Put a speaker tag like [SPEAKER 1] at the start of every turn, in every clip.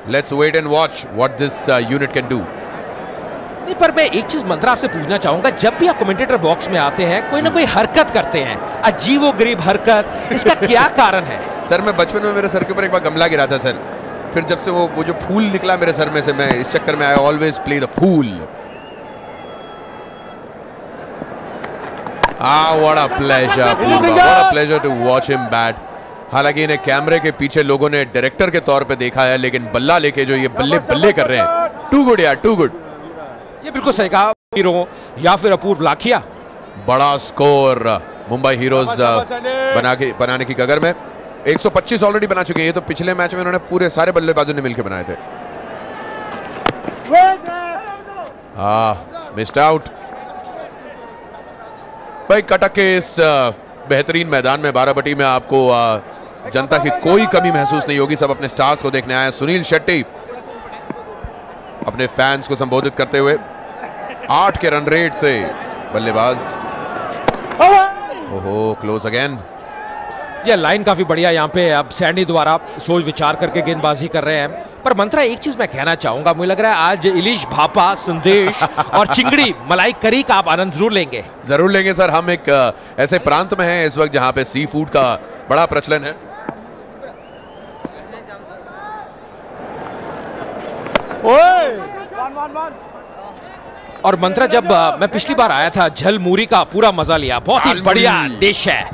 [SPEAKER 1] Let's wait and watch what this unit can do.
[SPEAKER 2] नहीं, पर मैं एक चीज मंत्रा आपसे पूछना चाहूंगा, जब भी आप कमेंटेटर बॉक्स में आते हैं कोई ना कोई हरकत करते हैं, अजीबोगरीब हरकत, इसका क्या कारण है?
[SPEAKER 1] सर मैं बचपन में मेरे सर के ऊपर एक बार गमला गिरा था सर, फिर जब से वो जो फूल निकला मेरे सर में से, मैं इस चक्कर में I always play the fool. What a pleasure, what a pleasure to watch him bat. हालांकि इन्हें कैमरे के पीछे लोगों ने डायरेक्टर के तौर पे देखा है, लेकिन बल्ला लेके जो ये बल्ले बल्ले कर रहे हैं, टू गुड यार, टू गुड।
[SPEAKER 2] ये बिल्कुल सही कहा, हीरो या फिर अपूर्व लाखिया।
[SPEAKER 1] बड़ा स्कोर मुंबई हीरोज बनाने की कगर में। 125 ऑलरेडी बना चुके हैं। ये तो पिछले मैच में उन्होंने पूरे सारे बल्लेबाजों ने मिलकर बनाए थे। मिस्ड आउट भाई। कटक के इस बेहतरीन मैदान में बाराबटी में आपको जनता की कोई कमी महसूस नहीं होगी। सब अपने स्टार्स को देखने आए हैं। सुनील शेट्टी अपने फैंस को संबोधित करते हुए 8 के रन रेट से बल्लेबाज। ओहो, क्लोज अगेन।
[SPEAKER 2] ये लाइन काफी बढ़िया यहाँ पे अब सैनी द्वारा सोच विचार करके गेंदबाजी कर रहे हैं। पर मंत्रा एक चीज मैं कहना चाहूंगा, मुझे लग रहा है आज इलिश भापा, संदेश और चिंगड़ी मलाई करी का आप आनंद जरूर लेंगे।
[SPEAKER 1] जरूर लेंगे सर। हम एक ऐसे प्रांत में हैं इस वक्त जहां पे सी फूड का बड़ा प्रचलन है।
[SPEAKER 2] और मंत्रा, जब मैं पिछली बार आया था झल मूरी का पूरा मजा लिया, बहुत ही बढ़िया डिश है।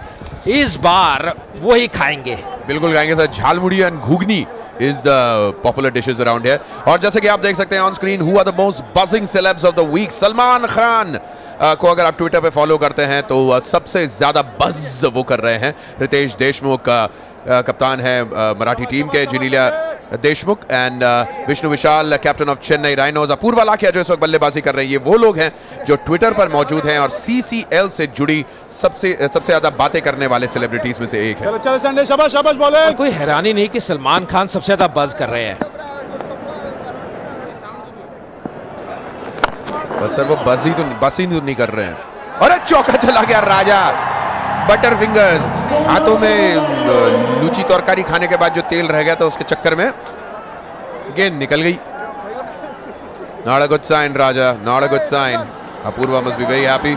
[SPEAKER 2] इस बार वही खाएंगे।
[SPEAKER 1] बिल्कुल खाएंगे sir. Jhalmuri and ghugni is the popular dishes around here. और जैसे कि आप देख सकते हैं on screen, who are the most buzzing celebs of the week. Salman Khan को अगर आप ट्विटर पे फॉलो करते हैं तो सबसे ज्यादा बज वो कर रहे हैं। रितेश देशमुख कप्तान है मराठी टीम के, Genelia Deshmukh and Vishnu Vishal captain of Chennai Rhinos. Apoorva Lakhia जो इस वक्त बल्लेबाजी कर रहे हैं। ये वो लोग हैं जो ट्विटर पर मौजूद हैं और CCL से जुड़ी सबसे ज्यादा बातें करने वाले सेलिब्रिटीज में से एक है।
[SPEAKER 3] चलो संडे, शाबाश शाबाश बोले।
[SPEAKER 2] कोई हैरानी नहीं कि सलमान खान सबसे ज्यादा बज कर रहे हैं।
[SPEAKER 1] बस सर वो बस ही तो नहीं कर रहे हैं। अरे चौका चला गया राजा। बटर फिंगर्स हाथों में लूची तरकारी खाने के बाद जो तेल रह गया था उसके चक्कर में गेंद निकल गई। Not a good sign Raja, not a good sign. Apoorva must be very happy.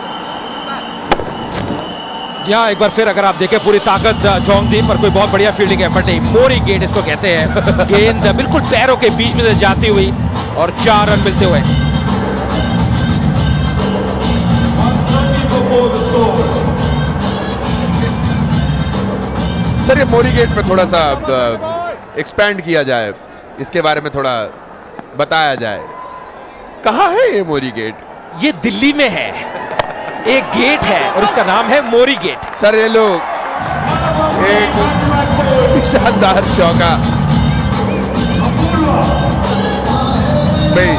[SPEAKER 2] जी हाँ, एक बार फिर अगर आप देखें पूरी ताकत झोंक दी, पर कोई बहुत बढ़िया फील्डिंग एफर्ट नहीं। मोरी गेट इसको कहते हैं। गेंद बिल्कुल पैरों के बीच में से जाती हुई और 4 रन मिलते हुए।
[SPEAKER 1] सर ये मोरी गेट पे थोड़ा सा एक्सपैंड किया जाए, इसके बारे में थोड़ा बताया जाए। कहाँ है ये मोरी गेट?
[SPEAKER 2] ये दिल्ली में है, एक गेट है और उसका नाम है मोरी गेट।
[SPEAKER 1] सर ये लोग एक शानदार चौका भाई,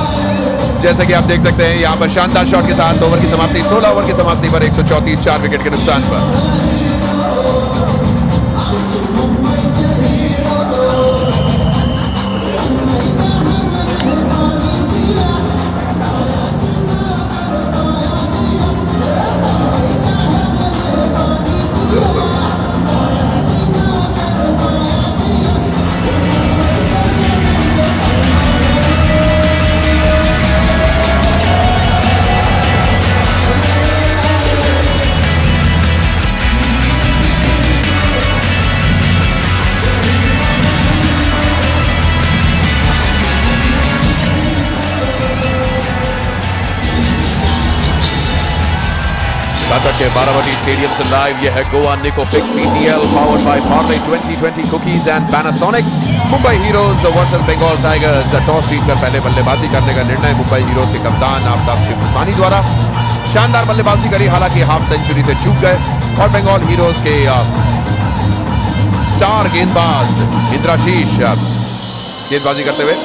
[SPEAKER 1] जैसा कि आप देख सकते हैं यहाँ पर शानदार शॉट के साथ ओवर की समाप्ति, 16 ओवर की समाप्ति पर 134, 4 विकेट के नुकसान पर। कटक के बाराबटी स्टेडियम से लाइव यह है गोवा निको फिक्स CCL powered by Parle 2020 cookies and Panasonic. Mumbai heroes versus Bengal tigers. Toss जीतकर पहले बल्लेबाजी करने का निर्णय मुंबई हीरोज के कप्तान आफ्ताब शिवसानी द्वारा। शानदार बल्लेबाजी करी, हालांकि हाफ सेंचुरी से चूक गए। और बंगाल हीरोज के स्टार गेंदबाज इंद्राशीष गेंदबाजी करते हुए।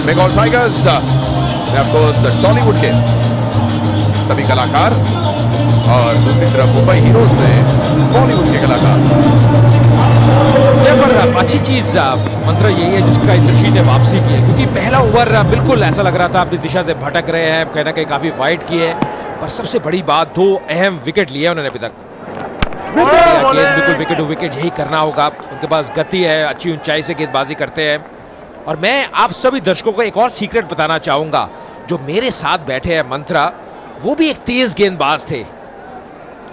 [SPEAKER 1] बंगाल टाइगर्स में ऑफकोर्स टॉलीवुड के सभी कलाकार और दूसरी तरफ मुंबई हीरोज में बॉलीवुड के कलाकार।
[SPEAKER 2] पर अच्छी चीज मंत्र यही है जिसका इंद्रशील ने वापसी की है, क्योंकि पहला ओवर बिल्कुल ऐसा लग रहा था अपनी दिशा से भटक रहे हैं, कहीं ना कहीं काफी वाइड किए हैं। पर सबसे बड़ी बात 2 अहम विकेट लिए उन्होंने अभी तक। गेंद बिल्कुल विकेट टू विकेट, यही करना होगा। उनके पास गति है, अच्छी ऊंचाई से गेंदबाजी करते हैं और मैं आप सभी दर्शकों को एक और सीक्रेट बताना चाहूंगा, जो मेरे साथ बैठे हैं मंत्रा, वो भी एक तेज गेंदबाज थे।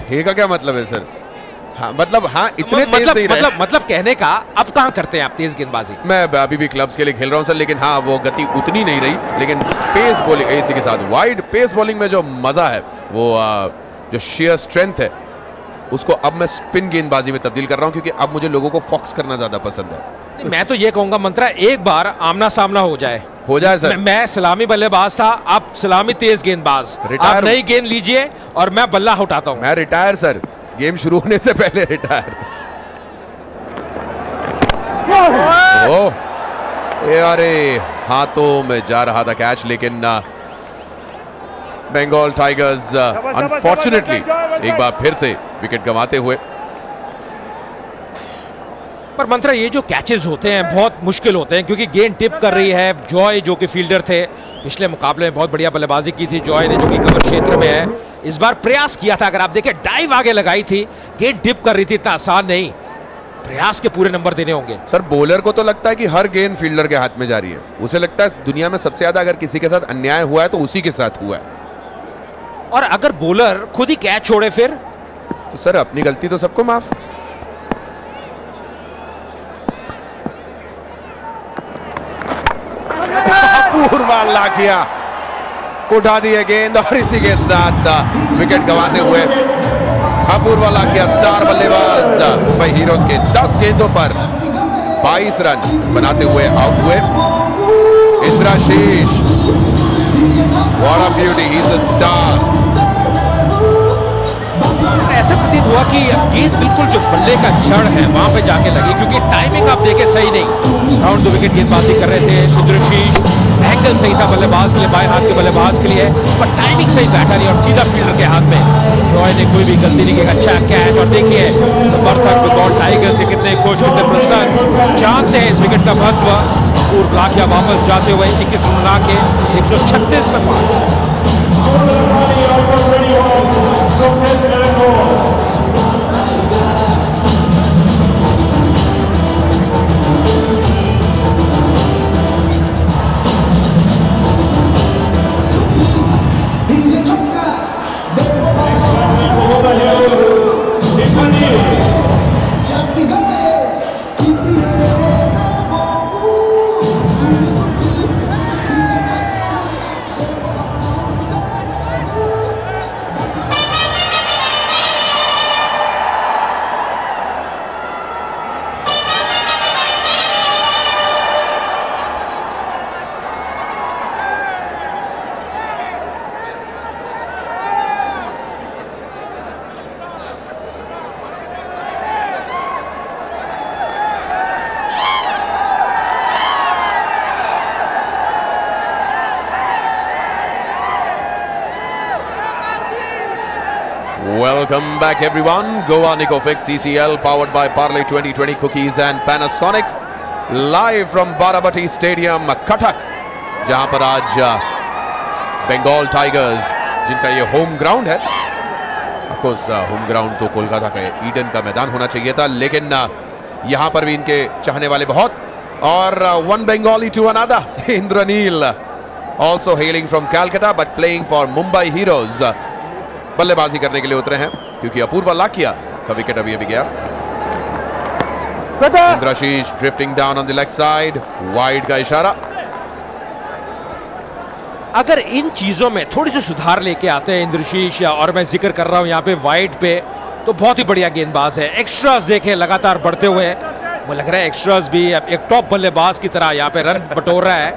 [SPEAKER 1] थे का क्या मतलब है सर? हाँ मतलब, हाँ इतने तेज नहीं रहे।
[SPEAKER 2] मतलब कहने का, अब कहां करते हैं आप तेज गेंदबाजी?
[SPEAKER 1] मैं अभी भी क्लब्स के लिए खेल रहा हूं सर, लेकिन हाँ वो गति उतनी नहीं रही, लेकिन पेस बॉलिंग इसी के साथ वाइड पेस बॉलिंग में जो मजा है, वो जो शेयर स्ट्रेंथ है, उसको अब मैं स्पिन गेंदबाजी में तब्दील कर रहा हूं, क्योंकि अब मुझे लोगों को फॉक्स करना ज्यादा पसंद है।
[SPEAKER 2] मैं तो ये कहूंगा मंत्रा, एक बार आमना सामना हो जाए
[SPEAKER 1] सर।
[SPEAKER 2] मैं सलामी बल्लेबाज था, आप सलामी तेज गेंदबाज, आप नई गेंद लीजिए और मैं बल्ला उठाता हूं।
[SPEAKER 1] मैं रिटायर सर, गेम शुरू होने से पहले रिटायर। अरे हाथों में जा रहा था कैच, लेकिन बंगाल टाइगर्स अनफॉर्चुनेटली एक बार फिर से विकेट गंवाते हुए।
[SPEAKER 2] पर मंत्रा, ये जो कैचेस होते हैं बहुत मुश्किल होते हैं, क्योंकि गेंद टिप कर रही है। जॉय जो कि फील्डर थे, पिछले मुकाबले में बहुत बढ़िया बल्लेबाजी की थी जॉय ने, जो कि कवर क्षेत्र में है। इस बार प्रयास किया था, अगर आप देखें डाइव आगे लगाई थी, गेंद टिप कर रही थी, इतना आसान नहीं, प्रयास के पूरे नंबर देने होंगे।
[SPEAKER 1] सर बॉलर को तो लगता है कि हर गेंद फील्डर के हाथ में जा रही है, उसे लगता है दुनिया में सबसे ज्यादा अगर किसी के साथ अन्याय हुआ है तो उसी के साथ हुआ है।
[SPEAKER 2] और अगर बॉलर खुद ही कैच छोड़े फिर
[SPEAKER 1] तो सर अपनी गलती तो सबको माफ। अपूर्वा लाखिया उठा दी है गेंद, और इसी के साथ विकेट गंवाते हुए अपूर्वा लाखिया स्टार बल्लेबाज मुंबई हीरोज के 10 गेंदों पर 22 रन बनाते हुए आउट हुए। Indrashish, what a beauty, he is a star.
[SPEAKER 2] ऐसा प्रतीत हुआ कि गेंद बिल्कुल जो बल्ले का जड़ है वहां पे जाके लगी, क्योंकि टाइमिंग आप देखे सही नहीं। राउंड 2 विकेट गेंदबाजी कर रहे थे इंद्रशीष, एंगल सही था बल्लेबाज के लिए, बाएं हाथ के बल्लेबाज के लिए, पर टाइमिंग सही बैठा नहीं और सीधा फील्डर के हाथ में। जॉय ने कोई भी गलती नहीं की, अच्छा कैच। और देखिए समर्थक बंगाल टाइगर्स के कितने खुश, कितने प्रसन्न, जानते हैं इस विकेट का महत्व। अपूर्व लाखिया वापस जाते हुए 21 रन बना के 136 पर 5।
[SPEAKER 1] Welcome back everyone. Goa Nicofix CCL powered by Parley 2020 Cookies and Panasonic, live from Barabati Stadium, Cuttack, जहां पर आज बंगाल टाइगर्स, जिनका ये होम ग्राउंड है, ऑफ कोर्स होम ग्राउंड तो कोलकाता का ईडन का मैदान होना चाहिए था, लेकिन यहां पर भी इनके चाहने वाले बहुत। और one Bengali to another, Indranil, also hailing from Calcutta but playing for Mumbai Heroes, बल्लेबाजी करने के लिए उतरे हैं, क्योंकि अपूर्वा लाखिया का विकेट अभी गया। Indrashish drifting down on the leg side, wide का इशारा।
[SPEAKER 2] अगर इन चीजों में थोड़ी सी सुधार लेके आते हैं इंद्रशीष, और मैं जिक्र कर रहा हूं यहाँ पे वाइड पे, तो बहुत ही बढ़िया गेंदबाज है। एक्स्ट्रास देखे लगातार बढ़ते हुए, मुझे लग रहा है एक्स्ट्रास भी एक टॉप बल्लेबाज की तरह यहाँ पे रन बटोर रहा है।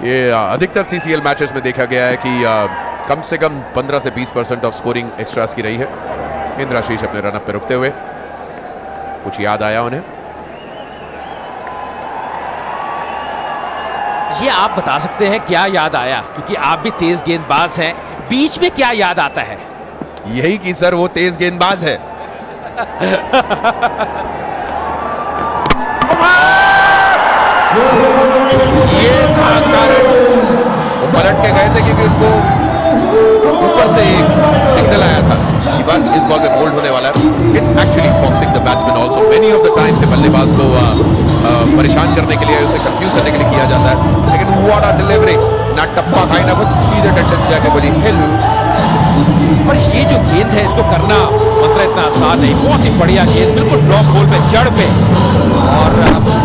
[SPEAKER 1] ये अधिकतर सीसीएल मैचेस में देखा गया है कि कम से कम 15 से 20% ऑफ स्कोरिंग एक्स्ट्रास की रही है। इंद्राशीष अपने रनअप पे रुकते हुए, कुछ याद आया उन्हें?
[SPEAKER 2] ये आप बता सकते हैं क्या याद आया, क्योंकि आप भी तेज गेंदबाज हैं, बीच में क्या याद आता है?
[SPEAKER 1] यही कि सर वो तेज गेंदबाज है। ये था कारण, वो पलट के गए थे क्योंकि उनको ऊपर से एक सिग्नल आया था कि बस इस बॉल में बोल्ड होने वाला है। It's actually फॉक्सिंग the batsman also. Many of the time से बल्लेबाज को परेशान करने के लिए, उसे कंफ्यूज करने के लिए किया जाता है, लेकिन व्हाट अ डिलीवरी, ना टप्पा खाई ना कुछ, सीधे डंडे से जाके बोली हेलो।
[SPEAKER 2] और ये जो गेंद है इसको करना मंत्रा इतना आसान नहीं, बहुत ही बढ़िया गेंद, बिल्कुल ड्रॉप बॉल पे, जड़ पे, और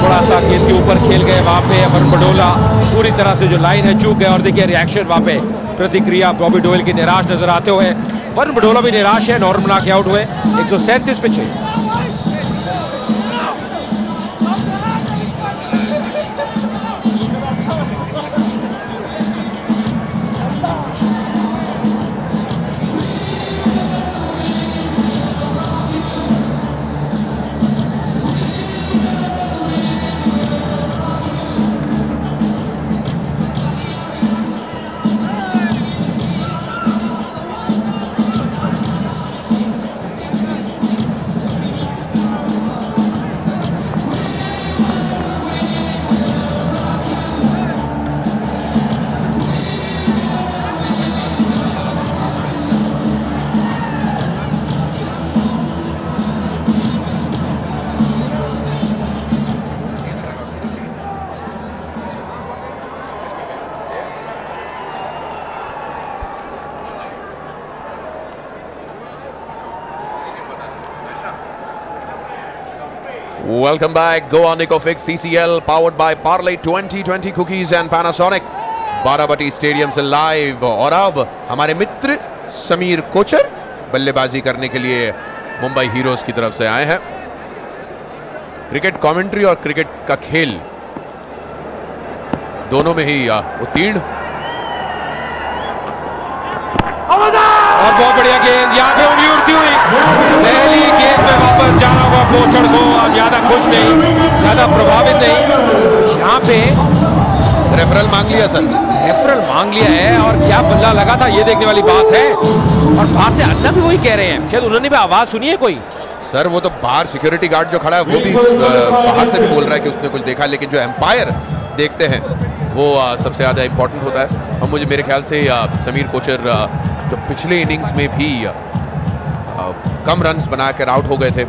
[SPEAKER 2] थोड़ा सा गेंद के ऊपर खेल गए वहां पे वरुण बडोला, पूरी तरह से जो लाइन है चूक गए। और देखिए रिएक्शन वहां पे, प्रतिक्रिया बॉबी डोयल की निराश नजर आते हुए, वरुण बडोला भी निराश है, नॉर्मन बना के आउट हुए 137 पे 6।
[SPEAKER 1] Welcome back. Go on Nicofix CCL powered by Parley 2020 cookies and Panasonic. Barabati stadium से लाइव। और अब हमारे मित्र समीर कोचर बल्लेबाजी करने के लिए मुंबई हीरोज की तरफ से आए हैं। क्रिकेट कमेंट्री और क्रिकेट का खेल दोनों में ही उत्तीर्ण।
[SPEAKER 2] और बहुत बढ़िया गेंद, यहाँ पे उंगली उड़ती हुई पहली गेंद में वापस जाना हुआ कोचर को। अब ज्यादा खुश नहीं, ज्यादा प्रभावित नहीं, यहाँ पे
[SPEAKER 1] रेफरल मांग लिया सर,
[SPEAKER 2] रेफरल मांग लिया है। और क्या बल्ला लगा था ये देखने वाली बात है। और बाहर से अन्ना भी वही कह रहे हैं, शायद उन्होंने भी आवाज सुनी है कोई।
[SPEAKER 1] सर वो तो बाहर सिक्योरिटी गार्ड जो खड़ा है वो भी बाहर से भी बोल रहा है कि उसने कुछ देखा, लेकिन जो एम्पायर देखते हैं वो सबसे ज्यादा इंपॉर्टेंट होता है। और मुझे मेरे ख्याल से समीर कोचर जो पिछले इनिंग्स में भी कम रन्स बनाकर आउट हो गए थे,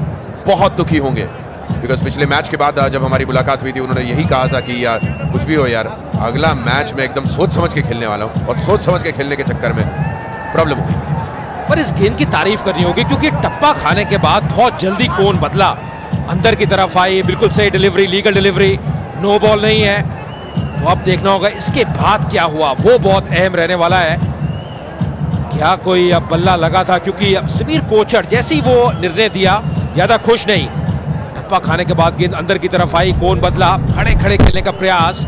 [SPEAKER 1] बहुत दुखी होंगे। बिकॉज पिछले मैच के बाद जब हमारी मुलाकात हुई थी उन्होंने यही कहा था कि यार कुछ भी हो यार, अगला मैच में एकदम सोच समझ के खेलने वाला हूँ, और सोच समझ के खेलने के चक्कर में प्रॉब्लम हुई।
[SPEAKER 2] पर इस गेंद की तारीफ करनी होगी क्योंकि टप्पा खाने के बाद बहुत जल्दी कोन बदला, अंदर की तरफ आई, बिल्कुल सही delivery, legal delivery, no ball नहीं है। तो अब देखना होगा इसके बाद क्या हुआ, वो बहुत अहम रहने वाला है। क्या कोई अब बल्ला लगा था, क्योंकि अब समीर कोचर जैसे ही वो निर्णय दिया ज्यादा खुश नहीं। टप्पा खाने के बाद गेंद अंदर की तरफ आई, कोन बदला, खड़े खड़े खेलने का प्रयास,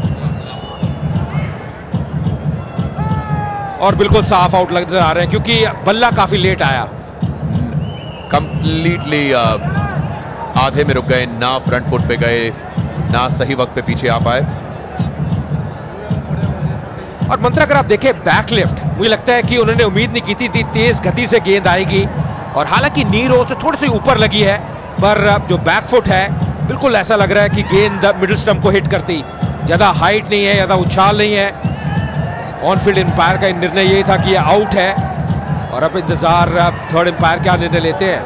[SPEAKER 2] और बिल्कुल साफ आउट नजर आ रहे हैं क्योंकि बल्ला काफी लेट आया।
[SPEAKER 1] कंप्लीटली आधे में रुक गए, ना फ्रंट फुट पे गए, ना सही वक्त पे पीछे आ पाए।
[SPEAKER 2] और मंत्रा अगर आप देखें बैकलिफ्ट, मुझे लगता है कि उन्होंने उम्मीद नहीं की थी तेज गति से गेंद आएगी। और हालांकि नी रो से थोड़ी सी ऊपर लगी है, पर जो बैकफुट है बिल्कुल ऐसा लग रहा है कि गेंद मिडिल स्टंप को हिट करती। ज्यादा हाइट नहीं है, ज्यादा उछाल नहीं है। ऑन फील्ड एम्पायर का निर्णय यही था कि यह आउट है, और अब इंतजार थर्ड एम्पायर क्या निर्णय लेते हैं।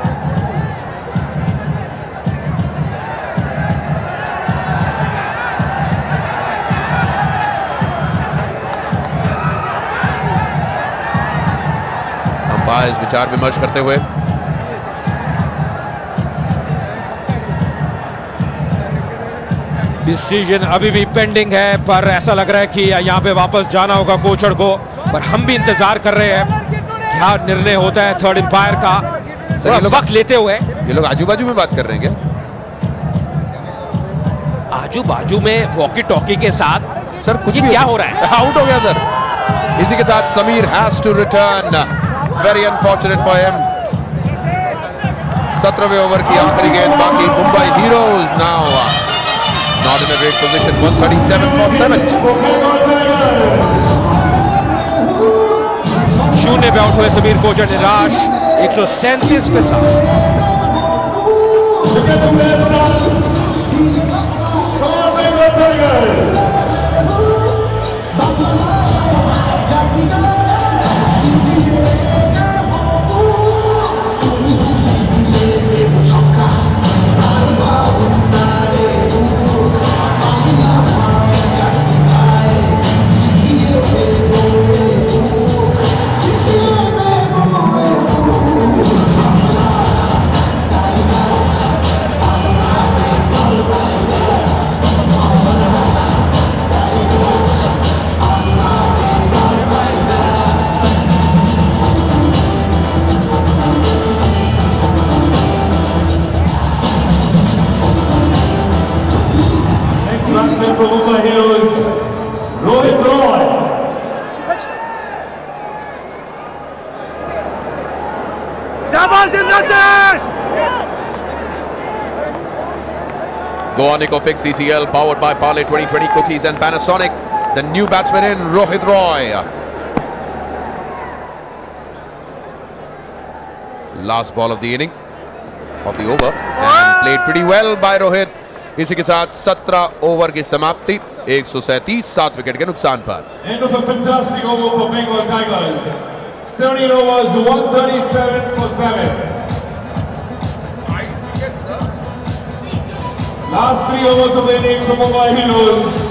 [SPEAKER 1] अंपायर्स विचार विमर्श करते हुए
[SPEAKER 2] डिसीजन अभी भी पेंडिंग है, पर ऐसा लग रहा है कि यहाँ पे वापस जाना होगा कोचर को। पर हम भी इंतजार कर रहे हैं क्या निर्णय होता है थर्ड एम्पायर का, थोड़ा वक्त लेते हुए।
[SPEAKER 1] ये लोग आजू बाजू में बात कर रहे हैं क्या?
[SPEAKER 2] आजू बाजू में वॉकी टॉकी के साथ
[SPEAKER 1] सर कुछ
[SPEAKER 2] क्या हो रहा है?
[SPEAKER 1] आउट हो गया सर। इसी के साथ Sameer has to return, very unfortunate for him. 17वें ओवर की आखिरी गेंद बाकी। Mumbai heroes now not in a great position, 137 for 7।
[SPEAKER 2] शून्य पे आउट हुए समीर कोचर निराश 137 के साथ।
[SPEAKER 3] batsman for Mumbai Heroes, Rohit Roy.
[SPEAKER 1] Goanicofix CCL powered by Parle 2020 Cookies and Panasonic. The new batsman in Rohit Roy. Last ball of the inning, of the over, and played pretty well by Rohit. इसी के साथ 17 over की समाप्ति 137 7 wicket के नुकसान पर.
[SPEAKER 3] End of a fantastic over for Bengal Tigers. 17 overs, 137 for 7. Last 3 overs of the innings for Mumbai Heroes.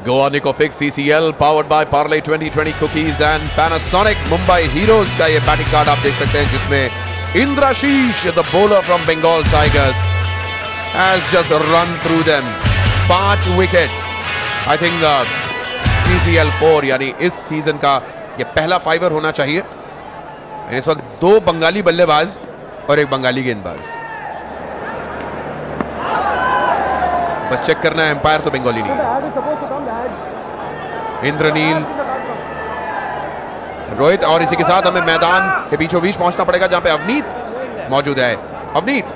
[SPEAKER 1] Goanicofix CCL powered by Parle 2020 Cookies and Panasonic. Mumbai Heroes का ये बैटिंग कार्ड आप देख सकते हैं जिसमें Indrashish, the bowler from Bengal Tigers, has just run through them. 5 wicket. I think CCL 4 यानी इस season का ये पहला 5er होना चाहिए. इस वक्त 2 बंगाली बल्लेबाज और 1 बंगाली गेंदबाज. बस चेक करना है एम्पायर तो बंगाली नहीं. इंद्रनील, रोहित और इसी के साथ हमें मैदान के बीचों बीच पहुंचना पड़ेगा जहां पे अवनीत मौजूद है. Avneet,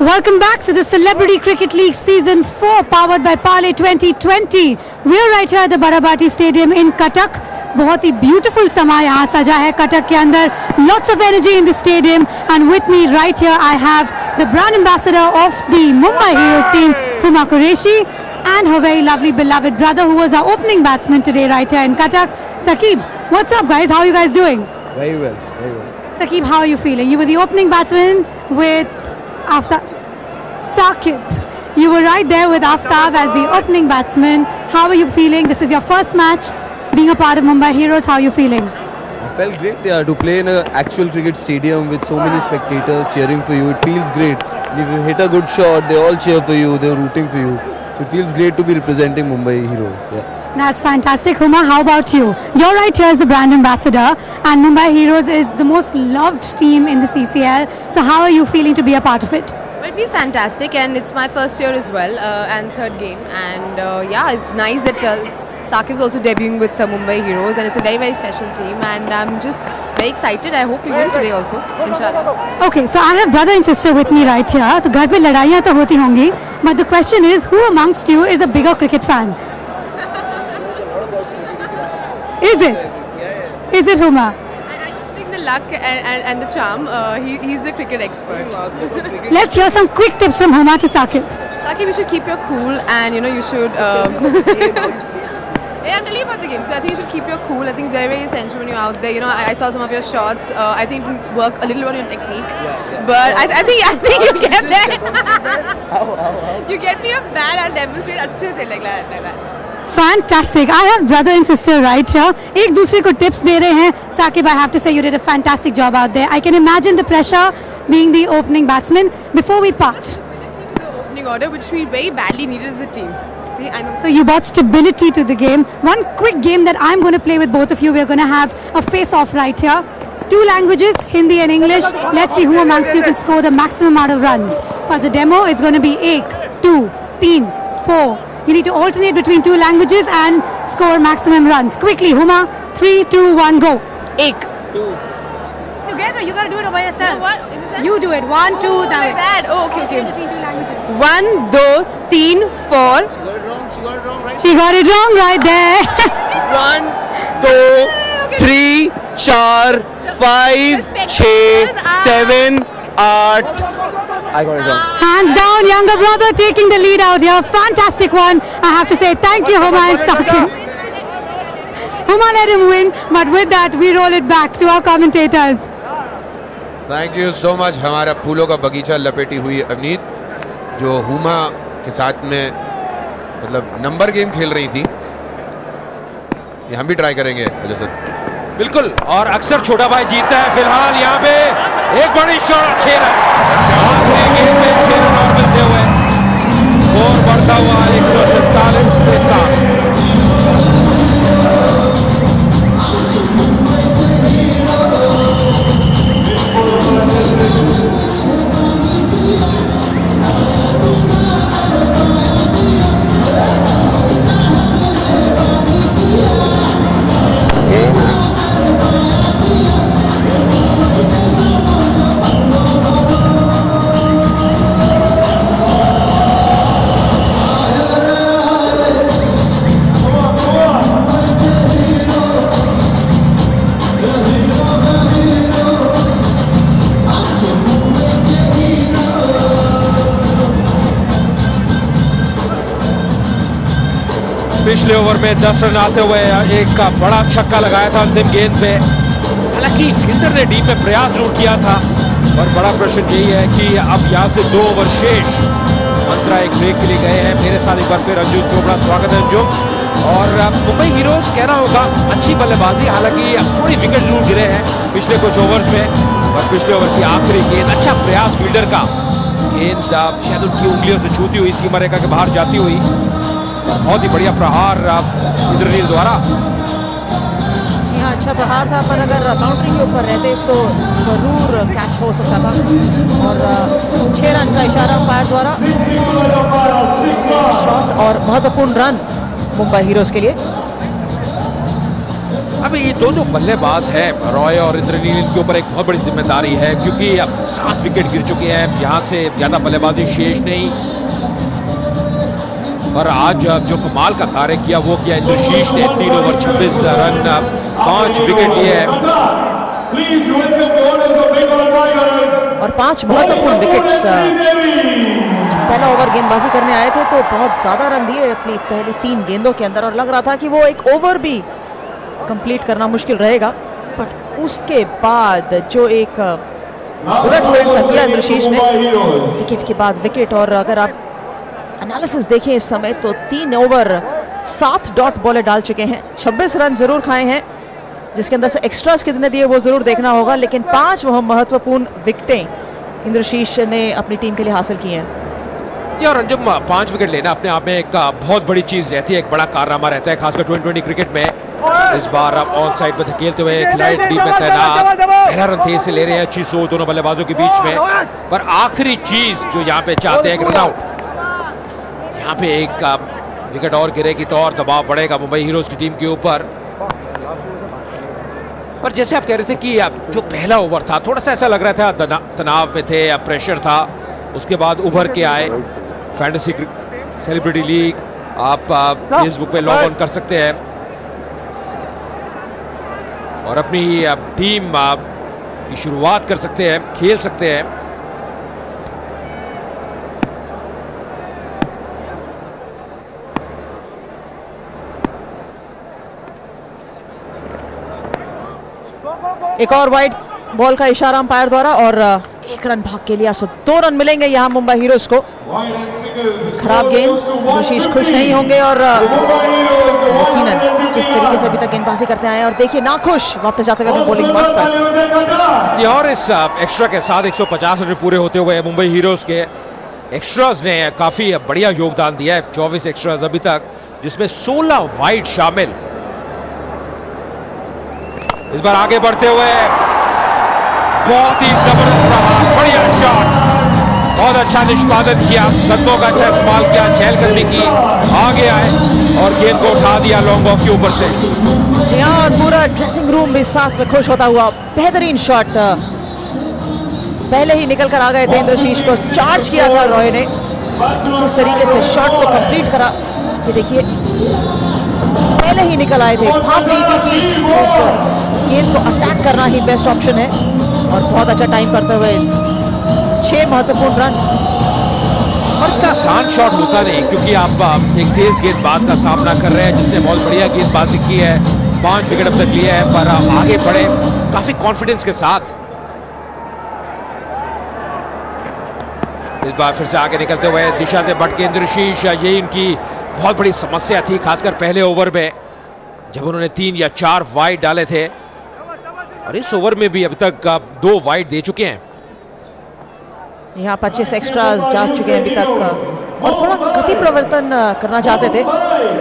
[SPEAKER 4] Welcome back to the Celebrity Cricket League Season 4 powered by Parle 2020. We're right here at the Barabati Stadium in Cuttack. बहुत ही beautiful समा यहाँ सजा है कटक के अंदर. Lots of energy in the stadium, and with me right here I have the brand ambassador of the Mumbai Heroes team, Huma Qureshi, and her very lovely beloved brother who was our opening batsman today right here in Cuttack, Saqib. What's up guys? How are you guys doing?
[SPEAKER 5] Very well, very well.
[SPEAKER 4] Saqib, how are you feeling? You were the opening batsman with Saqib. You were right there with Aftab as the opening batsman. How are you feeling? This is your first match being a part of Mumbai Heroes. How are you feeling?
[SPEAKER 5] I felt great, yeah, to play in an actual cricket stadium with so many spectators cheering for you. It feels great. If you hit a good shot, they all cheer for you, they're rooting for you. It feels great to be representing Mumbai Heroes. Yeah.
[SPEAKER 4] That's fantastic. Huma, how about you? You're right here as the brand ambassador, and Mumbai Heroes is the most loved team in the CCL. So how are you feeling to be a part of it?
[SPEAKER 6] Well, it feels fantastic, and it's my first year as well, and third game, and yeah, it's nice that Saqib's also debuting with Mumbai Heroes, and it's a very, very special team, and I'm just very excited. I hope we win today also, inshallah.
[SPEAKER 4] Okay, so I have brother and sister with me right here. तो घर पे लड़ाइयाँ तो होती होंगी, but the question is, who amongst you is a bigger cricket fan? Is it? Is it Huma?
[SPEAKER 6] I just bring the luck and the charm. He's the cricket expert.
[SPEAKER 4] Let's hear some quick tips from Huma to Saqib.
[SPEAKER 6] Saqib, you should keep your cool, and you should. Yeah, I'm telling you about the game. So I think you should keep your cool. I think it's very, very essential when you're out there. I saw some of your shots. I think work a little on your technique. But I think you get there. You get me a bat, I'll demonstrate अच्छे से like that.
[SPEAKER 4] Fantastic. I have brother and sister right here. एक दूसरे को tips दे रहे हैं. Saqib, I have to say you did a fantastic job out there. I can imagine the pressure being the opening batsman. Before we part,
[SPEAKER 6] The opening order, which we very badly needed as a team. See, I know.
[SPEAKER 4] so you brought stability to the game. One quick game that I'm going to play with both of you. We're going to have a face-off right here. 2 languages, Hindi and English. Let's see who amongst you can score the maximum amount of runs. For the demo, it's going to be 1, 2, 3, 4. You need to alternate between 2 languages and score maximum runs. Quickly, Huma, 3, 2, 1, go.
[SPEAKER 6] 1, 2.
[SPEAKER 4] Together, you got to do it by yourself.
[SPEAKER 6] No, what? In the sense?
[SPEAKER 4] You do it. 1, 2,
[SPEAKER 6] Oh,
[SPEAKER 4] that
[SPEAKER 6] like
[SPEAKER 4] way.
[SPEAKER 6] that. Oh, okay.
[SPEAKER 4] Between 2 languages.
[SPEAKER 6] 1, 2, 3, 4.
[SPEAKER 4] She got it wrong right there.
[SPEAKER 5] 1, 2, 3, 4, 5, 6, 7, 8. I got it wrong.
[SPEAKER 4] Hands down, younger brother taking the lead out here. Fantastic one. I have to say thank you, Huma and Saqib. Huma let him win, but with that, we roll it back to our commentators.
[SPEAKER 1] Thank you so much. हमारा फूलों का बगीचा लपेटी हुई अवनीत. जो हुमा के साथ में मतलब नंबर गेम खेल रही थी, ये हम भी ट्राई करेंगे अजय सर।
[SPEAKER 2] बिल्कुल, और अक्सर छोटा भाई जीतता है। फिलहाल यहाँ पे एक बड़ी शॉट, 6 रन गेम में 6 रन और मिलते हुए स्कोर बढ़ता हुआ 147 के साथ। पिछले ओवर में 10 रन आते हुए एक का बड़ा छक्का लगाया था अंतिम गेंद पे। हालांकि फील्डर ने डीप में प्रयास जरूर किया था, और बड़ा प्रश्न यही है कि अब यहाँ से 2 ओवर शेष। मंत्रा एक ब्रेक के लिए गए हैं। मेरे साथ एक बार फिर अंजुम चोपड़ा, स्वागत है अंजुम। और मुंबई हीरोज कहना होगा अच्छी बल्लेबाजी, हालांकि अब थोड़ी विकेट जरूर गिरे हैं पिछले कुछ ओवर्स में। और पिछले ओवर की आखिरी गेंद, अच्छा प्रयास फील्डर का, गेंद शायद उनकी उंगलियों से छूती हुई सीमा रेखा के बाहर जाती हुई। बहुत ही बढ़िया प्रहार इंद्रनील द्वारा।
[SPEAKER 7] जी हाँ, अच्छा प्रहार था, पर अगर बाउंड्री के ऊपर रहते तो जरूर कैच हो सकता था। और 6 रन का इशारा अंपायर द्वारा, शॉट और महत्वपूर्ण रन मुंबई हीरोज के लिए।
[SPEAKER 2] अभी ये दो जो बल्लेबाज हैं, रॉय और इंद्रनील, इनके ऊपर एक बहुत बड़ी जिम्मेदारी है, क्योंकि अब 7 विकेट गिर चुके हैं, यहाँ से ज्यादा बल्लेबाजी शेष नहीं। और आज जो कमाल का कार्य किया वो किया इंद्रशीष ने। 3 ओवर 26 रन, 5 विकेट लिए हैं
[SPEAKER 7] और 5 महत्वपूर्ण विकेट्स। पहला ओवर गेंदबाजी करने आए थे तो बहुत ज्यादा रन दिए अपनी पहली 3 गेंदों के अंदर, और लग रहा था कि वो एक ओवर भी कंप्लीट करना मुश्किल रहेगा। बट उसके बाद जो एक बुलेट फेंट किया इंद्रशीष ने, विकेट के बाद विकेट। और अगर आप एनालिसिस देखें इस समय तो 3 ओवर 7 डॉट बॉलें डाल चुके हैं, 26 रन जरूर खाए हैं, जिसके अंदर से एक्स्ट्रास कितने दिए वो जरूर देखना होगा। लेकिन 5 महत्वपूर्ण विकेटें इंद्रशीष ने अपनी टीम के लिए हासिल की हैं।
[SPEAKER 2] जी, और अंजुम 5 विकेट लेना अपने आप में एक बहुत बड़ी चीज रहती है, एक बड़ा कारनामा रहता है, खासकर T20 क्रिकेट में। इस बार अब ऑन साइड पर धकेलते हुए खिलाड़ी टीम में तैनात, पहला रन तेज से ले रहे हैं, अच्छी सोच दोनों बल्लेबाजों के बीच में। पर आखिरी चीज जो यहाँ पे चाहते हैं, रन आउट। यहाँ पे एक विकेट और गिरेगी तो और दबाव बढ़ेगा मुंबई हीरोज की टीम के ऊपर। पर जैसे आप कह रहे थे कि जो पहला ओवर था थोड़ा सा ऐसा लग रहा था तनाव में थे या प्रेशर था, उसके बाद उभर के आए। फैंटेसी सेलिब्रिटी लीग आप फेसबुक पे लॉग ऑन कर सकते हैं और अपनी टीम की शुरुआत कर सकते हैं, खेल सकते हैं।
[SPEAKER 7] एक और वाइड बॉल का इशारा अंपायर द्वारा, और 1 रन भाग के लिया, 2 रन मिलेंगे यहाँ मुंबई हीरोज को। खराब गेंद, इंद्रशीष खुश नहीं होंगे, और यकीनन जिस तरीके से अभी तक गेंदबाजी करते आए, और देखिए नाखुश वापस जाते हुए बॉलिंग मार्क पर।
[SPEAKER 2] और इस एक्स्ट्रा के साथ 150 रन पूरे होते हुए मुंबई हीरोज के एक्स्ट्राज ने काफी बढ़िया योगदान दिया है। 24 एक्स्ट्राज अभी तक, जिसमें 16 वाइड शामिल। इस बार आगे बढ़ते हुए बहुत ही जबरदस्त रहा, बढ़िया शॉट, बहुत अच्छा निष्पादन किया, कदमों का अच्छा इस्तेमाल किया, चहलकदमी की, आगे आए और गेंद को उठा दिया लॉन्ग ऑफ के ऊपर से।
[SPEAKER 7] यहाँ और पूरा ड्रेसिंग रूम भी साथ में खुश होता हुआ। बेहतरीन शॉट, पहले ही निकल कर आ गए थे इंद्रशीष को, चार्ज किया था रॉय ने, जिस तरीके से शॉट को कंप्लीट करा। ये देखिए पहले ही निकल आए थे, भाप नहीं थी कि गेंद को अटैक करना ही बेस्ट ऑप्शन है, और बहुत अच्छा टाइम करते हुए 6 महत्वपूर्ण रन।
[SPEAKER 2] और इतना आसान शॉट होता नहीं, क्योंकि आप एक तेज गेंदबाज का सामना कर रहे हैं जिसने बहुत बढ़िया गेंदबाजी की है, 5 विकेट अब तक लिए हैं, पर आगे बढ़े काफी कॉन्फिडेंस के साथ। इस बार फिर से आगे निकलते हुए दिशा से भटके इंद्रशीष, यही इनकी बहुत बड़ी समस्या थी, खासकर पहले ओवर में जब उन्होंने 3 या 4 वाइड डाले थे, और इस ओवर में भी अभी तक 2 वाइड दे चुके हैं।
[SPEAKER 7] यहाँ 25 एक्स्ट्रास जा चुके हैं अभी तक, और थोड़ा गति प्रवर्तन करना चाहते थे,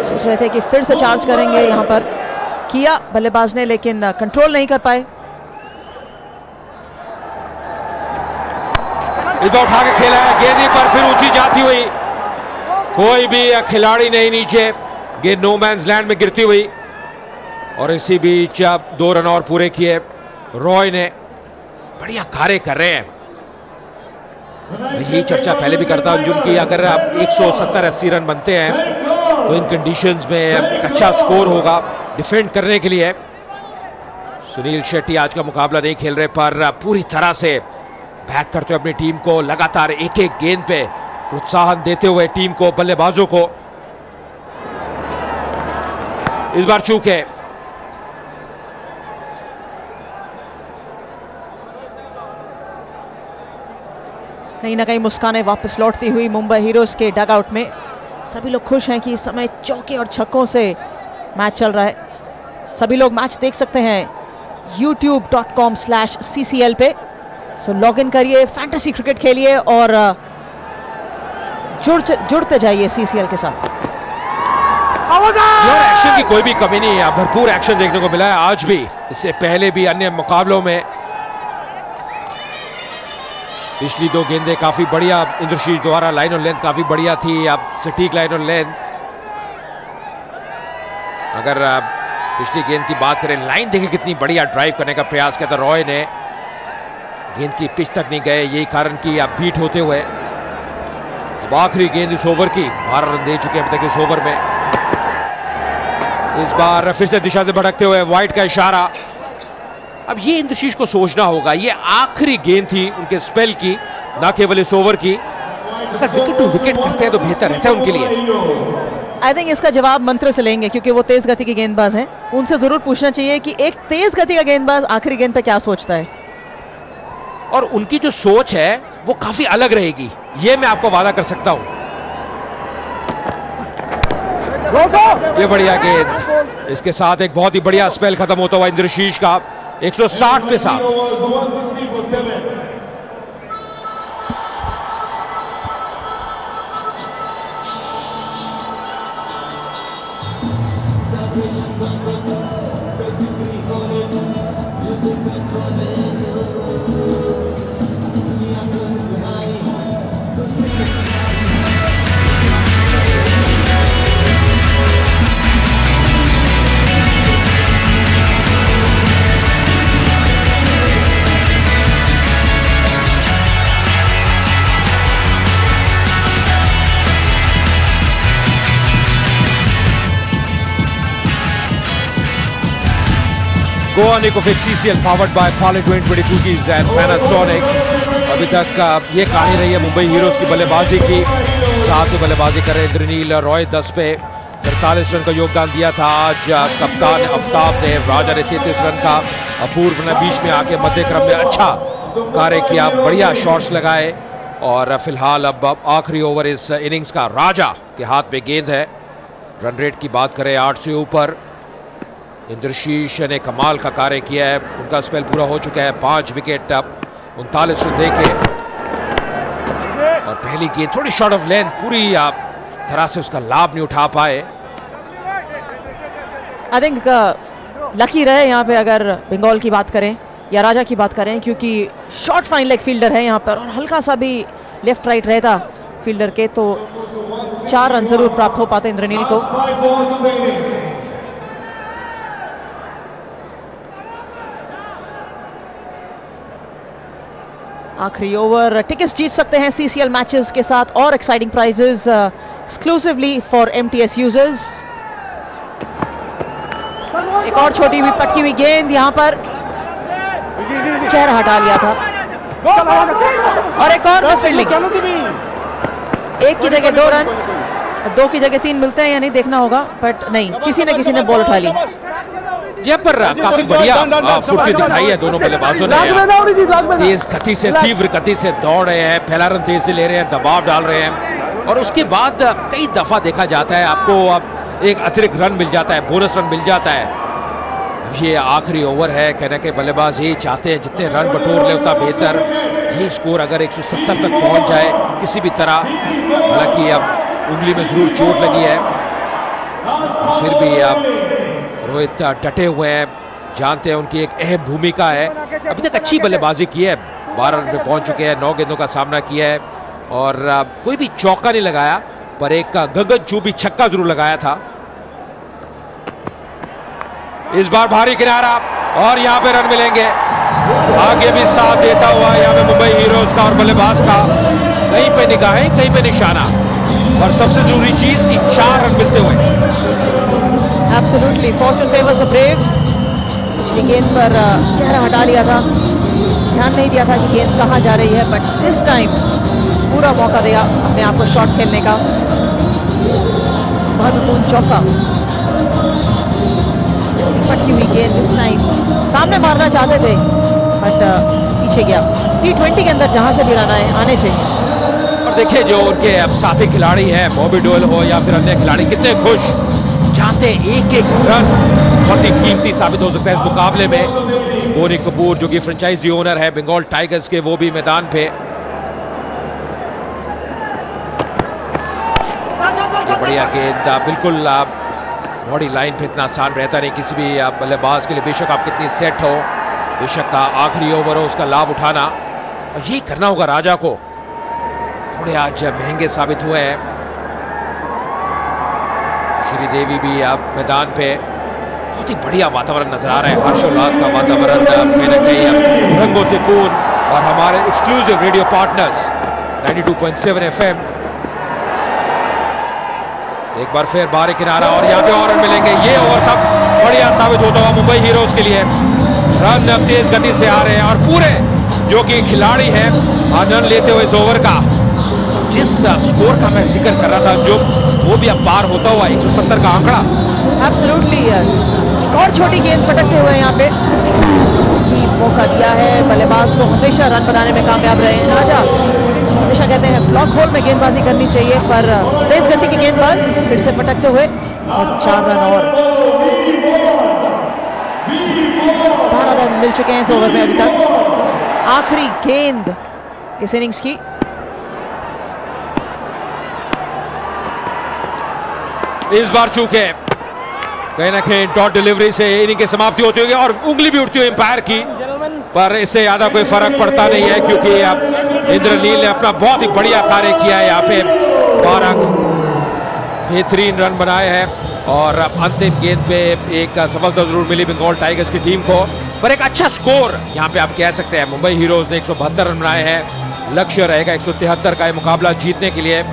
[SPEAKER 7] सोच रहे थे कि फिर से चार्ज करेंगे। यहाँ पर किया बल्लेबाज ने, लेकिन कंट्रोल नहीं कर पाए।
[SPEAKER 2] इस बार उठा के खेला है, गेंद पर फिर ऊंची जाती हुई, कोई भी खिलाड़ी नहीं नीचे, गेंद नो मैंस लैंड में गिरती हुई, और इसी बीच 2 रन और पूरे किए रॉय ने। बढ़िया कार्य कर रहे हैं। यही चर्चा पहले भी करता हूं अर्जुन की, अगर आप 170-80 रन बनते हैं तो इन कंडीशंस में एक अच्छा स्कोर होगा डिफेंड करने के लिए। सुनील शेट्टी आज का मुकाबला नहीं खेल रहे, पर पूरी तरह से बैक करते हुए अपनी टीम को, लगातार एक एक गेंद पे प्रोत्साहन देते हुए टीम को, बल्लेबाजों को। इस बार चूक है,
[SPEAKER 7] कहीं ना कहीं मुस्कानें वापस लौटती हुई मुंबई हीरोज के डगआउट में। सभी लोग खुश हैं कि इस समय चौके और छक्कों से मैच चल रहा है। सभी लोग मैच देख सकते हैं youtube.com/ccl पे, सो लॉग इन करिए, फैंटेसी क्रिकेट खेलिए और जुड़ते जाइए CCL के साथ।
[SPEAKER 2] यार एक्शन की कोई भी कमी नहीं है, भरपूर एक्शन देखने को मिला है आज भी, इससे पहले भी अन्य मुकाबलों में। पिछली 2 गेंदें काफी बढ़िया इंद्रशीष द्वारा, लाइन और लेंथ काफी बढ़िया थी, अब सटीक लाइन और लेंथ। अगर पिछली गेंद की बात करें, लाइन देखिए कितनी बढ़िया ड्राइव करने का प्रयास किया था रॉय ने, गेंद की पिच तक नहीं गए, यही कारण कि अब बीट होते हुए अब आखिरी गेंद इस ओवर की, 12 रन दे चुके हैं अभी तक इस ओवर में। इस बार फिर से दिशा से भटकते हुए वाइड का इशारा। अब ये इंद्रशीष को सोचना होगा, ये आखिरी गेंद थी उनके स्पेल की, ना केवल इस ओवर की। अगर विकेट टू विकेट करते हैं तो बेहतर रहता है उनके लिए।
[SPEAKER 7] आई थिंक इसका जवाब मंत्र से लेंगे, क्योंकि वो तेज गति के गेंदबाज हैं। उनसे जरूर पूछना चाहिए कि एक तेज गति का गेंदबाज आखिरी गेंद पे क्या सोचता है,
[SPEAKER 2] और उनकी जो सोच है वो काफी अलग रहेगी, ये मैं आपको वादा कर सकता हूं। ये बढ़िया गेंद, इसके साथ एक बहुत ही बढ़िया स्पेल खत्म होता हुआ इंद्रशीष का 160 पे 7। Goa Nicofix CCL powered by Parle 2020 cookies and Panasonic। अभी तक ये कहानी रही है मुंबई हीरोज की बल्लेबाजी की। 7 में बल्लेबाजी कर रहे इंद्रनील रॉय, 10 पे 43 रन का योगदान दिया था। आज कप्तान आफ्ताब ने, राजा ने 33 रन का, अपूर्व ने बीच में आके मध्य क्रम में अच्छा कार्य किया, बढ़िया शॉट्स लगाए। और फिलहाल अब आखिरी ओवर इस इनिंग्स का राजा के हाथ में गेंद है। रन रेट की बात करें 8 से ऊपर, इंद्रशीष ने कमाल का कार्य किया है, उनका स्पेल पूरा हो चुका है। 5 विकेट, 39 रन देके, और पहली गेंद थोड़ी शॉर्ट ऑफ लेंथ, पूरी तरह से उसका लाभ नहीं उठा पाए।
[SPEAKER 7] आई थिंक लकी रहे यहाँ पे, अगर बंगाल की बात करें या राजा की बात करें, क्योंकि शॉर्ट फाइन लेग फील्डर है यहाँ पर, और हल्का सा भी लेफ्ट राइट रहता फील्डर के तो 4 रन जरूर प्राप्त हो पाते इंद्रनील को। आखिरी ओवर, टिकट्स जीत सकते हैं CCL मैचेस के साथ और exciting prices exclusively for MTS users. एक और छोटी हुई पटकी हुई गेंद, यहाँ पर चेहरा हटा लिया था, और एक और मिस फील्डिंग। 1 की जगह 2 रन, 2 की जगह 3 मिलते हैं या नहीं देखना होगा, बट नहीं, किसी न किसी ने बॉल उठा ली।
[SPEAKER 2] ये पर काफी बढ़िया फुर्ती दिखाई है दोनों बल्लेबाजों ने। तेज गति से, तीव्र गति से दौड़ रहे हैं, पहला रन तेज से ले रहे हैं, दबाव डाल रहे हैं और उसके बाद कई दफा देखा जाता है आपको अब एक अतिरिक्त रन मिल जाता है, बोनस रन मिल जाता है। ये आखिरी ओवर है, कहने के बल्लेबाज यही चाहते हैं जितने रन बटोर ले उतना बेहतर। ये स्कोर अगर 170 तक पहुंच जाए किसी भी तरह, हालांकि अब उंगली में जरूर चोट लगी है, फिर भी अब रोहित डटे हुए हैं, जानते हैं उनकी एक अहम भूमिका है। अभी तक अच्छी बल्लेबाजी की है, 12 रन पे पहुंच चुके हैं, 9 गेंदों का सामना किया है और कोई भी चौका नहीं लगाया, पर एक गगन चूबी छक्का जरूर लगाया था। इस बार भारी किनारा और यहाँ पे रन मिलेंगे। आगे भी साथ देता हुआ यहाँ पे मुंबई हीरोज का और बल्लेबाज का, कहीं पे निगाहें कहीं पे निशाना, और सबसे जरूरी चीज कि 4 रन मिलते हुए।
[SPEAKER 7] Absolutely, Fortune favours the brave. पिछली गेंद पर चेहरा हटा लिया था, ध्यान नहीं दिया था कि गेंद कहाँ जा रही है, बट दिस टाइम पूरा मौका दिया अपने आप को शॉट खेलने का। महत्वपूर्ण चौका, पटकी हुई गेंद दिस टाइम सामने मारना चाहते थे बट पीछे गया। T20 के अंदर जहां से भी रन आने चाहिए।
[SPEAKER 2] और देखिए जो उनके अब साथी खिलाड़ी हैं, बॉबी डोल हो या फिर अन्य खिलाड़ी, कितने खुश, चाहते एक एक रन बहुत ही कीमती साबित हो सकता है इस मुकाबले में। बोनी कपूर जो कि फ्रेंचाइजी ओनर है बंगाल टाइगर्स के, वो भी मैदान पे। बढ़िया गेंद, बिल्कुल बॉडी लाइन पे इतना आसान रहता नहीं किसी भी बल्लेबाज के लिए, बेशक आप कितनी सेट हो, बेशक का आखिरी ओवर हो, उसका लाभ उठाना, और यही करना होगा राजा को। थोड़े आज महंगे साबित हुए हैं। श्रीदेवी भी अब मैदान पे, बहुत ही बढ़िया वातावरण नजर आ रहा है, हर्षोल्लास का वातावरण, कहीं ना कहीं रंगों से पूर्ण, और हमारे एक्सक्लूसिव रेडियो पार्टनर्स 92.7 FM। एक बार फिर बाहरी किनारा और यहाँ पे और रन मिलेंगे। ये ओवर सब बढ़िया साबित होता हुआ मुंबई हीरोज के लिए। रन अब तेज गति से आ रहे हैं और पूरे जो कि खिलाड़ी हैं रन लेते हुए इस ओवर का, जिस स्कोर का मैं जिक्र कर रहा था, जो वो भी अब पार होता हुआ 170 का आंकड़ा।
[SPEAKER 7] एब्सोल्युटली, एक और छोटी गेंद पटकते हुए यहाँ पे मौका दिया है। बल्लेबाज को हमेशा रन बनाने में कामयाब रहे हैं राजा। हमेशा कहते हैं ब्लॉक होल में गेंदबाजी करनी चाहिए, पर तेज गति की गेंदबाज फिर से पटकते हुए और 4 रन और 12 रन मिल चुके हैं इस ओवर में अभी तक। आखिरी गेंद इस इनिंग्स की।
[SPEAKER 2] इस बार चूके कहीं ना कहीं डॉट डिलीवरी से इनिंग की समाप्ति होती होगी और उंगली भी उठती हुई एम्पायर की, पर इससे ज्यादा कोई फर्क पड़ता नहीं है क्योंकि अब इंद्रनील ने अपना बहुत ही बढ़िया कार्य किया है। यहाँ पे 12 बेहतरीन रन बनाए हैं और अब अंतिम गेंद पे एक सफलता जरूर मिली बंगाल टाइगर्स की टीम को, पर एक अच्छा स्कोर यहाँ पे आप कह सकते हैं। मुंबई हीरोज ने 172 रन बनाए हैं, लक्ष्य रहेगा 173 का ये मुकाबला जीतने के लिए।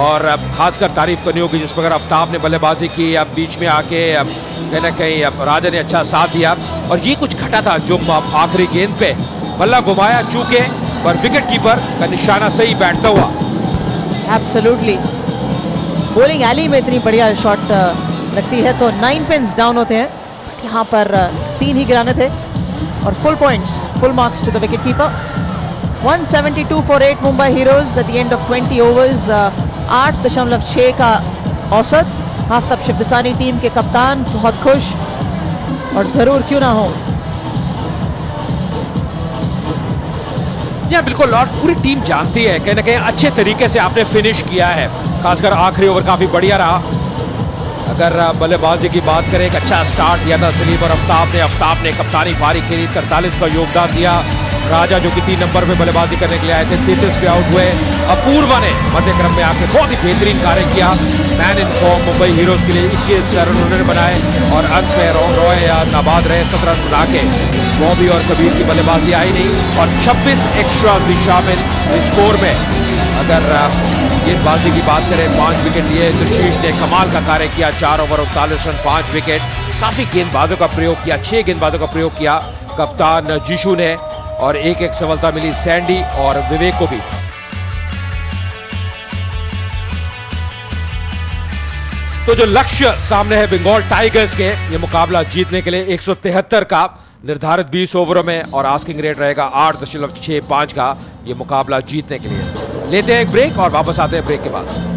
[SPEAKER 2] और अब खासकर तारीफ करनी होगी जिस प्रकार आफ्ताब ने बल्लेबाजी की, अब बीच में आके अब कहीं ना कहीं अब राजा ने अच्छा साथ दिया। और ये कुछ घटा था जो आखिरी गेंद पे बल्ला घुमाया, चूके पर विकेट कीपर का निशाना सही बैठता हुआ।
[SPEAKER 7] एब्सोल्युटली, बॉलिंग एली में इतनी बढ़िया शॉट लगती है तो 9 पिन्स डाउन होते हैं, बट यहाँ पर 3 ही गिराने थे और full points, full marks to the wicket keeper. 172 for 8 Mumbai heroes at the end of 20 overs. 8.6 का औसत। आफ्ताब शिवदसानी टीम के कप्तान बहुत खुश, और जरूर क्यों ना हो।
[SPEAKER 2] या बिल्कुल, और पूरी टीम जानती है कहीं ना कहीं अच्छे तरीके से आपने फिनिश किया है, खासकर आखिरी ओवर काफी बढ़िया रहा। अगर बल्लेबाजी की बात करें, एक अच्छा स्टार्ट दिया था सलीम और आफ्ताब ने कप्तानी पारी खेली, 43 का योगदान दिया। राजा जो कि 3 नंबर पे बल्लेबाजी करने के लिए आए थे 33 पे आउट हुए। अपूर्वा ने मध्य क्रम में आके बहुत ही बेहतरीन कार्य किया, man in form Mumbai heroes के लिए 21 रन उन्होंने बनाए और अंत में रॉय नाबाद रहे 17 रन बना के। बॉबी और कबीर की बल्लेबाजी आई नहीं और 26 एक्स्ट्रा भी शामिल स्कोर में। अगर गेंदबाजी की बात करें, 5 विकेट लिए तो शीश ने कमाल का कार्य किया, 4 ओवर 39 रन 5 विकेट। काफी गेंदबाजों का प्रयोग किया, 6 गेंदबाजों का प्रयोग किया कप्तान जीशु ने, और एक सफलता मिली सैंडी और विवेक को भी। तो जो लक्ष्य सामने है बंगाल टाइगर्स के, ये मुकाबला जीतने के लिए 173 का निर्धारित 20 ओवरों में और आस्किंग रेट रहेगा 8.65 का, ये मुकाबला जीतने के लिए। लेते हैं एक ब्रेक और वापस आते हैं ब्रेक के बाद।